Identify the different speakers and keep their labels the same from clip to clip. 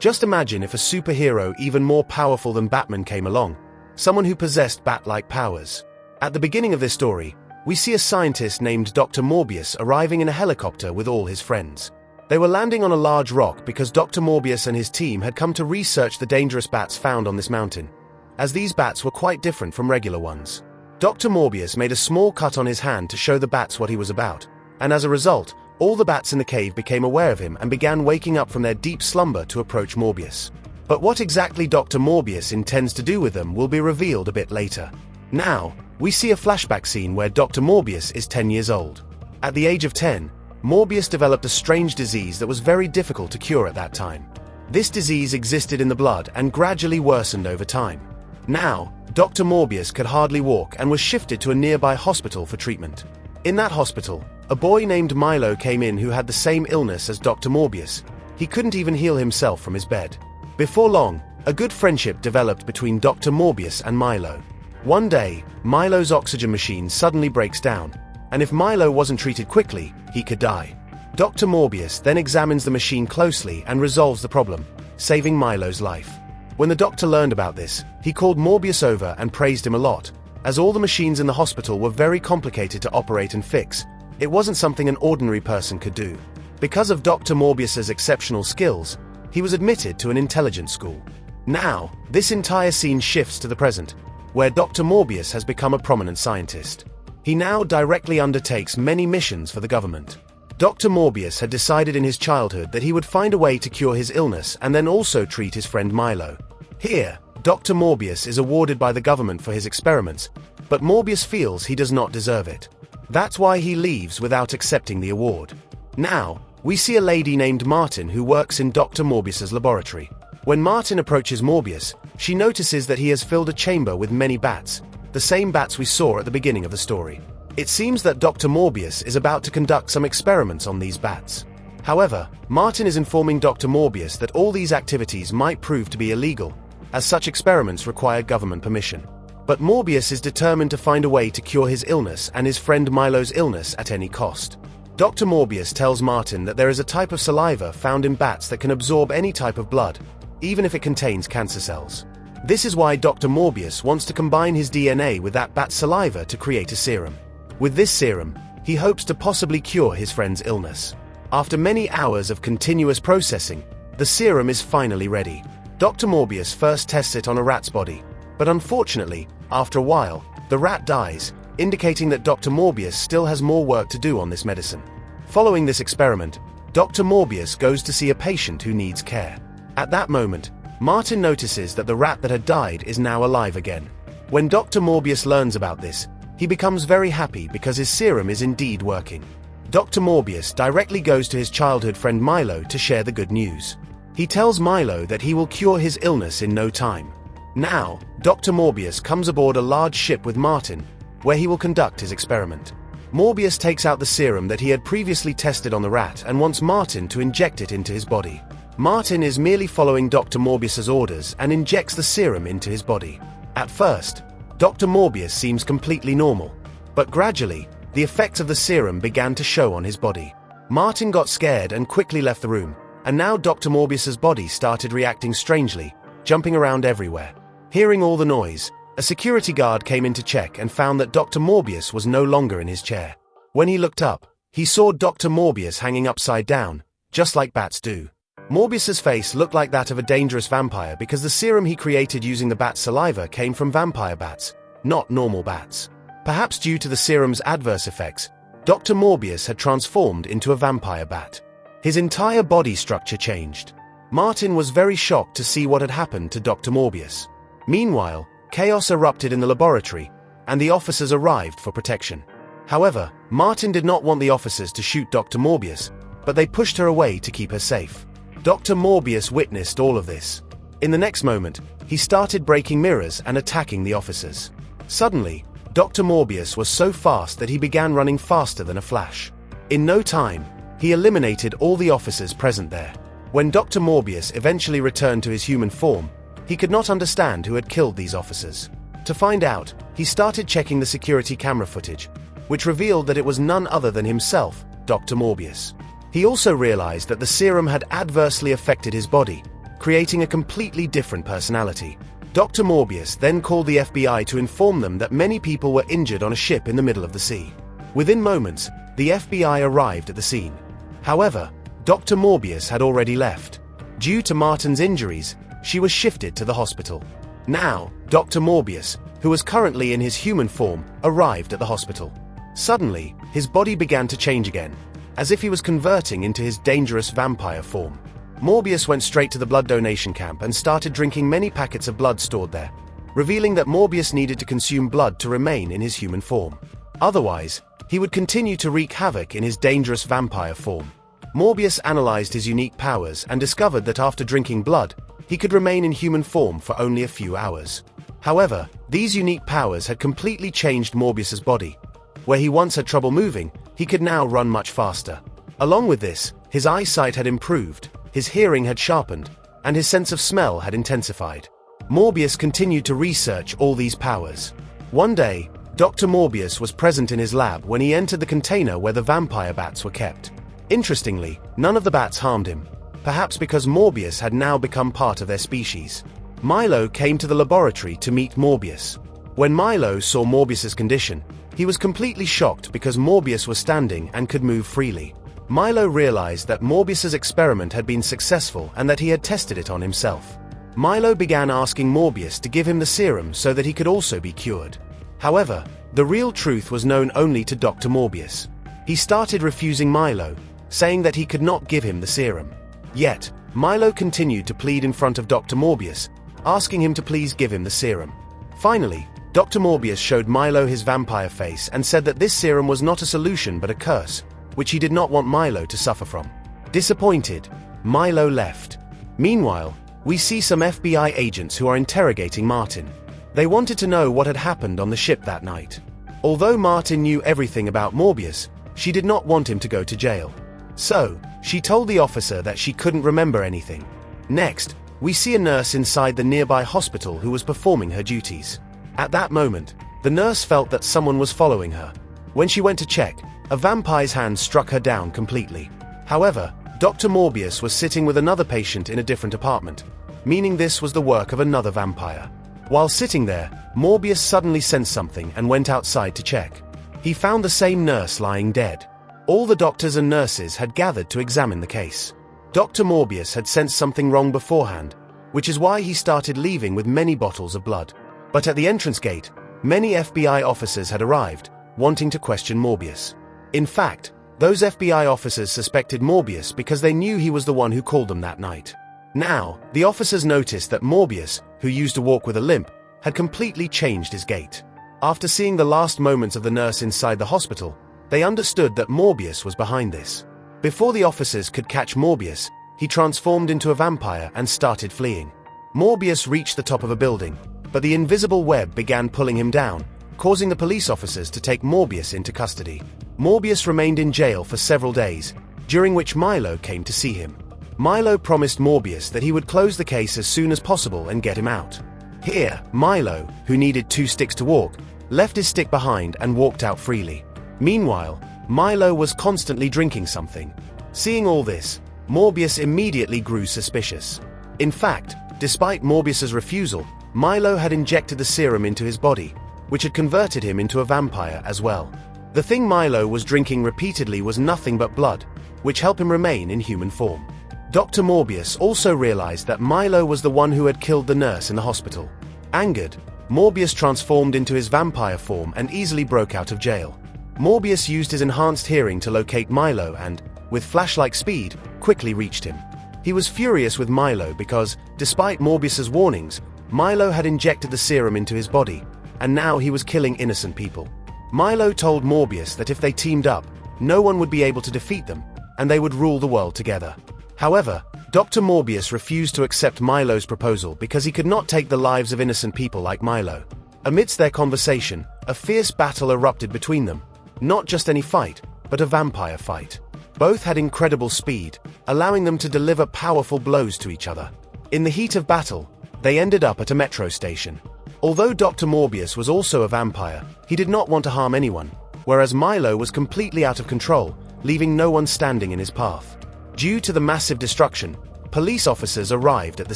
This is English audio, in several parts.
Speaker 1: Just imagine if a superhero even more powerful than Batman came along, someone who possessed bat-like powers. At the beginning of this story, we see a scientist named Dr. Morbius arriving in a helicopter with all his friends. They were landing on a large rock because Dr. Morbius and his team had come to research the dangerous bats found on this mountain, as these bats were quite different from regular ones. Dr. Morbius made a small cut on his hand to show the bats what he was about, and as a result, all the bats in the cave became aware of him and began waking up from their deep slumber to approach Morbius. But what exactly Dr. Morbius intends to do with them will be revealed a bit later. Now, we see a flashback scene where Dr. Morbius is 10 years old. At the age of 10, Morbius developed a strange disease that was very difficult to cure at that time. This disease existed in the blood and gradually worsened over time. Now, Dr. Morbius could hardly walk and was shifted to a nearby hospital for treatment. In that hospital, a boy named Milo came in who had the same illness as Dr. Morbius. He couldn't even heal himself from his bed. Before long, a good friendship developed between Dr. Morbius and Milo. One day, Milo's oxygen machine suddenly breaks down, and if Milo wasn't treated quickly, he could die. Dr. Morbius then examines the machine closely and resolves the problem, saving Milo's life. When the doctor learned about this, he called Morbius over and praised him a lot, as all the machines in the hospital were very complicated to operate and fix. It wasn't something an ordinary person could do. Because of Dr. Morbius's exceptional skills, he was admitted to an intelligence school. Now, this entire scene shifts to the present, where Dr. Morbius has become a prominent scientist. He now directly undertakes many missions for the government. Dr. Morbius had decided in his childhood that he would find a way to cure his illness and then also treat his friend Milo. Here, Dr. Morbius is awarded by the government for his experiments, but Morbius feels he does not deserve it. That's why he leaves without accepting the award. Now, we see a lady named Martin who works in Dr. Morbius's laboratory. When Martin approaches Morbius, she notices that he has filled a chamber with many bats, the same bats we saw at the beginning of the story. It seems that Dr. Morbius is about to conduct some experiments on these bats. However, Martin is informing Dr. Morbius that all these activities might prove to be illegal, as such experiments require government permission. But Morbius is determined to find a way to cure his illness and his friend Milo's illness at any cost. Dr. Morbius tells Martin that there is a type of saliva found in bats that can absorb any type of blood, even if it contains cancer cells. This is why Dr. Morbius wants to combine his DNA with that bat's saliva to create a serum. With this serum, he hopes to possibly cure his friend's illness. After many hours of continuous processing, the serum is finally ready. Dr. Morbius first tests it on a rat's body, but unfortunately, after a while, the rat dies, indicating that Dr. Morbius still has more work to do on this medicine. Following this experiment, Dr. Morbius goes to see a patient who needs care. At that moment, Martin notices that the rat that had died is now alive again. When Dr. Morbius learns about this, he becomes very happy because his serum is indeed working. Dr. Morbius directly goes to his childhood friend Milo to share the good news. He tells Milo that he will cure his illness in no time. Now, Dr. Morbius comes aboard a large ship with Martin, where he will conduct his experiment. Morbius takes out the serum that he had previously tested on the rat and wants Martin to inject it into his body. Martin is merely following Dr. Morbius's orders and injects the serum into his body. At first, Dr. Morbius seems completely normal, but gradually, the effects of the serum began to show on his body. Martin got scared and quickly left the room, and now Dr. Morbius's body started reacting strangely, jumping around everywhere. Hearing all the noise, a security guard came in to check and found that Dr. Morbius was no longer in his chair. When he looked up, he saw Dr. Morbius hanging upside down, just like bats do. Morbius's face looked like that of a dangerous vampire because the serum he created using the bat's saliva came from vampire bats, not normal bats. Perhaps due to the serum's adverse effects, Dr. Morbius had transformed into a vampire bat. His entire body structure changed. Martin was very shocked to see what had happened to Dr. Morbius. Meanwhile, chaos erupted in the laboratory, and the officers arrived for protection. However, Martin did not want the officers to shoot Dr. Morbius, but they pushed her away to keep her safe. Dr. Morbius witnessed all of this. In the next moment, he started breaking mirrors and attacking the officers. Suddenly, Dr. Morbius was so fast that he began running faster than a flash. In no time, he eliminated all the officers present there. When Dr. Morbius eventually returned to his human form, he could not understand who had killed these officers. To find out, he started checking the security camera footage, which revealed that it was none other than himself, Dr. Morbius. He also realized that the serum had adversely affected his body, creating a completely different personality. Dr. Morbius then called the FBI to inform them that many people were injured on a ship in the middle of the sea. Within moments, the FBI arrived at the scene. However, Dr. Morbius had already left. Due to Martin's injuries, she was shifted to the hospital. Now, Dr. Morbius, who was currently in his human form, arrived at the hospital. Suddenly, his body began to change again, as if he was converting into his dangerous vampire form. Morbius went straight to the blood donation camp and started drinking many packets of blood stored there, revealing that Morbius needed to consume blood to remain in his human form. Otherwise, he would continue to wreak havoc in his dangerous vampire form. Morbius analyzed his unique powers and discovered that after drinking blood, he could remain in human form for only a few hours. However, these unique powers had completely changed Morbius's body. Where he once had trouble moving, he could now run much faster. Along with this, his eyesight had improved, his hearing had sharpened, and his sense of smell had intensified. Morbius continued to research all these powers. One day, Dr. Morbius was present in his lab when he entered the container where the vampire bats were kept. Interestingly, none of the bats harmed him, perhaps because Morbius had now become part of their species. Milo came to the laboratory to meet Morbius. When Milo saw Morbius's condition, he was completely shocked because Morbius was standing and could move freely. Milo realized that Morbius's experiment had been successful and that he had tested it on himself. Milo began asking Morbius to give him the serum so that he could also be cured. However, the real truth was known only to Dr. Morbius. He started refusing Milo, saying that he could not give him the serum. Yet, Milo continued to plead in front of Dr. Morbius, asking him to please give him the serum. Finally, Dr. Morbius showed Milo his vampire face and said that this serum was not a solution but a curse, which he did not want Milo to suffer from. Disappointed, Milo left. Meanwhile, we see some FBI agents who are interrogating Martin. They wanted to know what had happened on the ship that night. Although Martin knew everything about Morbius, she did not want him to go to jail. So, she told the officer that she couldn't remember anything. Next, we see a nurse inside the nearby hospital who was performing her duties. At that moment, the nurse felt that someone was following her. When she went to check, a vampire's hand struck her down completely. However, Dr. Morbius was sitting with another patient in a different apartment, meaning this was the work of another vampire. While sitting there, Morbius suddenly sensed something and went outside to check. He found the same nurse lying dead. All the doctors and nurses had gathered to examine the case. Dr. Morbius had sensed something wrong beforehand, which is why he started leaving with many bottles of blood. But at the entrance gate, many FBI officers had arrived, wanting to question Morbius. In fact, those FBI officers suspected Morbius because they knew he was the one who called them that night. Now, the officers noticed that Morbius, who used to walk with a limp, had completely changed his gait. After seeing the last moments of the nurse inside the hospital, they understood that Morbius was behind this. Before the officers could catch Morbius, he transformed into a vampire and started fleeing. Morbius reached the top of a building, but the invisible web began pulling him down, causing the police officers to take Morbius into custody. Morbius remained in jail for several days, during which Milo came to see him. Milo promised Morbius that he would close the case as soon as possible and get him out. Here, Milo, who needed 2 sticks to walk, left his stick behind and walked out freely. Meanwhile, Milo was constantly drinking something. Seeing all this, Morbius immediately grew suspicious. In fact, despite Morbius's refusal, Milo had injected the serum into his body, which had converted him into a vampire as well. The thing Milo was drinking repeatedly was nothing but blood, which helped him remain in human form. Dr. Morbius also realized that Milo was the one who had killed the nurse in the hospital. Angered, Morbius transformed into his vampire form and easily broke out of jail. Morbius used his enhanced hearing to locate Milo and, with flash-like speed, quickly reached him. He was furious with Milo because, despite Morbius's warnings, Milo had injected the serum into his body, and now he was killing innocent people. Milo told Morbius that if they teamed up, no one would be able to defeat them, and they would rule the world together. However, Dr. Morbius refused to accept Milo's proposal because he could not take the lives of innocent people like Milo. Amidst their conversation, a fierce battle erupted between them. Not just any fight, but a vampire fight. Both had incredible speed, allowing them to deliver powerful blows to each other. In the heat of battle, they ended up at a metro station. Although Dr. Morbius was also a vampire, he did not want to harm anyone, whereas Milo was completely out of control, leaving no one standing in his path. Due to the massive destruction, police officers arrived at the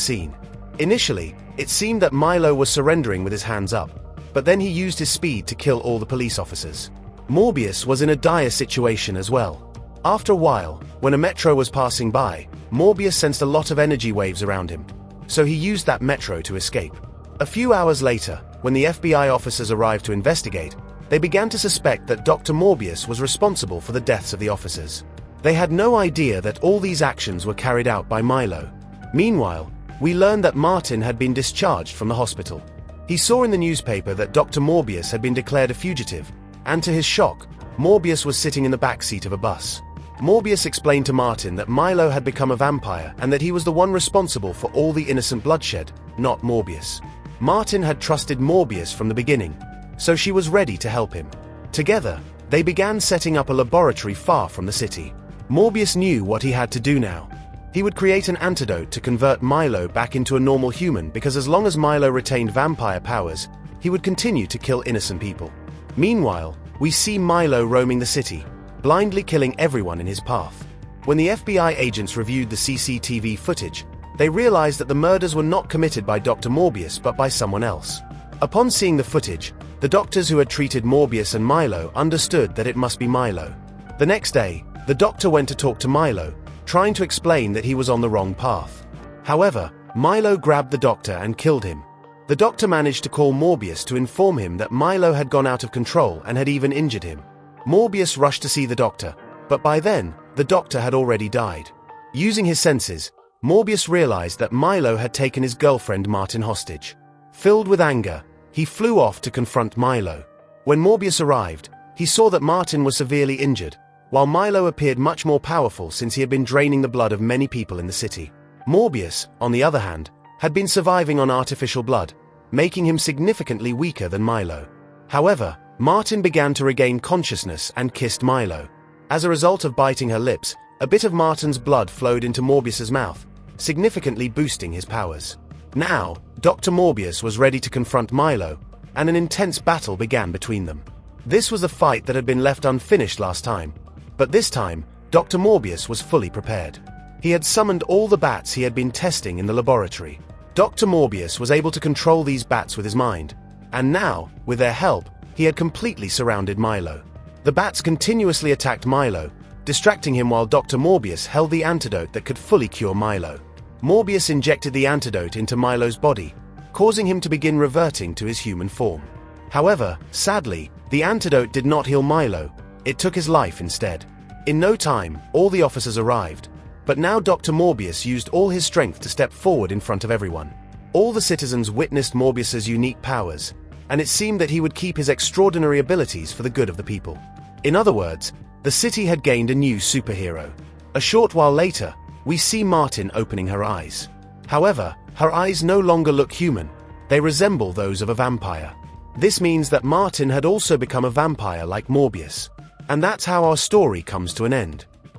Speaker 1: scene. Initially, it seemed that Milo was surrendering with his hands up, but then he used his speed to kill all the police officers. Morbius was in a dire situation as well. After a while, when a metro was passing by, Morbius sensed a lot of energy waves around him, so he used that metro to escape. A few hours later, when the FBI officers arrived to investigate, they began to suspect that Dr. Morbius was responsible for the deaths of the officers. They had no idea that all these actions were carried out by Milo. Meanwhile, we learned that Martin had been discharged from the hospital. He saw in the newspaper that Dr. Morbius had been declared a fugitive, and to his shock, Morbius was sitting in the back seat of a bus. Morbius explained to Martin that Milo had become a vampire and that he was the one responsible for all the innocent bloodshed, not Morbius. Martin had trusted Morbius from the beginning, so she was ready to help him. Together, they began setting up a laboratory far from the city. Morbius knew what he had to do now. He would create an antidote to convert Milo back into a normal human, because as long as Milo retained vampire powers, he would continue to kill innocent people. Meanwhile, we see Milo roaming the city, blindly killing everyone in his path. When the FBI agents reviewed the CCTV footage, they realized that the murders were not committed by Dr. Morbius but by someone else. Upon seeing the footage, the doctors who had treated Morbius and Milo understood that it must be Milo. The next day, the doctor went to talk to Milo, trying to explain that he was on the wrong path. However, Milo grabbed the doctor and killed him. The doctor managed to call Morbius to inform him that Milo had gone out of control and had even injured him. Morbius rushed to see the doctor, but by then, the doctor had already died. Using his senses, Morbius realized that Milo had taken his girlfriend Martin hostage. Filled with anger, he flew off to confront Milo. When Morbius arrived, he saw that Martin was severely injured, while Milo appeared much more powerful since he had been draining the blood of many people in the city. Morbius, on the other hand, had been surviving on artificial blood, making him significantly weaker than Milo. However, Martin began to regain consciousness and kissed Milo. As a result of biting her lips, a bit of Martin's blood flowed into Morbius's mouth, significantly boosting his powers. Now, Dr. Morbius was ready to confront Milo, and an intense battle began between them. This was a fight that had been left unfinished last time, but this time, Dr. Morbius was fully prepared. He had summoned all the bats he had been testing in the laboratory. Dr. Morbius was able to control these bats with his mind, and now, with their help, he had completely surrounded Milo. The bats continuously attacked Milo, distracting him while Dr. Morbius held the antidote that could fully cure Milo. Morbius injected the antidote into Milo's body, causing him to begin reverting to his human form. However, sadly, the antidote did not heal Milo, it took his life instead. In no time, all the officers arrived, but now Dr. Morbius used all his strength to step forward in front of everyone. All the citizens witnessed Morbius's unique powers, and it seemed that he would keep his extraordinary abilities for the good of the people. In other words, the city had gained a new superhero. A short while later, we see Martin opening her eyes. However, her eyes no longer look human, they resemble those of a vampire. This means that Martin had also become a vampire like Morbius. And that's how our story comes to an end.